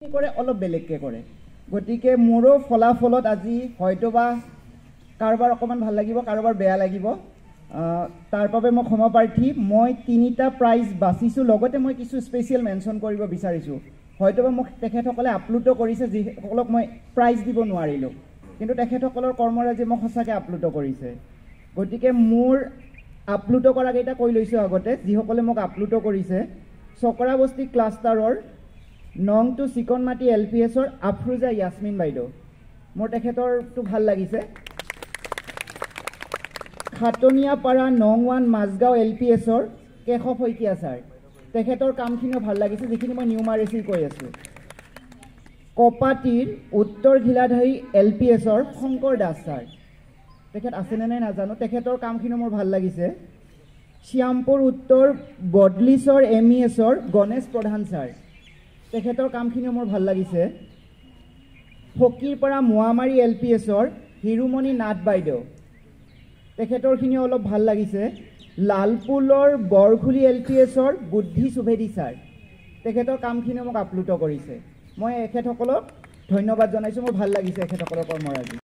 কৰে অলপ বেলেগকৈ কৰে গতিকে মোৰো ফলাফলত আজি হয়তোবা কাৰোবাৰ অকণমান ভাল লাগিব কাৰোবাৰ বেয়া লাগিব তাৰ বাবে মই ক্ষমাপ্ৰাৰ্থী মই তিনিটা প্ৰাইজ বাছিছোঁ লগতে মই কিছু স্পেচিয়েল মেনশ্যন কৰিব বিচাৰিছোঁ হয়তোবা মোক তেখেতসকলে আপলোডো কৰিছে যিসকলক মই প্ৰাইজ দিব নোৱাৰিলোঁ কিন্তু তেখেতসকলৰ কৰ্মৰাজি মোক সঁচাকৈ আপলোডো কৰিছে গতিকে মোৰ আপলোডো কৰাকেইটা কৈ লৈছোঁ আগতে যিসকলে মোক আপলোডো কৰিছে চকৰাবস্তি ক্লাষ্টাৰৰ নং টু চিকনমাটি LPSৰ আফ্ৰোজা ইয়াসমিন বাইদেউ মোৰ তেখেতৰটো ভাল লাগিছে খাটনিয়াপাৰা নং 1 মাজগাঁও LPSৰ কেশৱ শইকীয়া ছাৰ তেখেতৰ কামখিনিও ভাল লাগিছে যিখিনি মই নিউমাৰেচি কৈ আছোঁ কপাটিৰ উত্তৰ ঘিলাধাৰী LPSৰ শংকৰ দাস ছাৰ তেখেত আছেনে নাই নাজানো তেখেতৰ কামখিনি মোৰ ভাল লাগিছে শ্যামপুৰ উত্তৰ বদলিছৰ MESৰ গণেশ প্ৰধান ছাৰ তেখেতৰ কামখিনিও মোৰ ভাল লাগিছে ফকীৰপাৰা মোৱামাৰী LPSৰ হিৰুমণি নাথ বাইদেউ তেখেতৰখিনিও অলপ ভাল লাগিছে লালপুলৰ বৰখুলি LPSৰ বুদ্ধি সুভেদী ছাৰ তেখেতৰ কামখিনিও মোক আপলোডো কৰিছে মই এখেতসকলক ধন্যবাদ জনাইছোঁ মোৰ ভাল লাগিছে এখেতসকলৰ কৰ্মৰাজি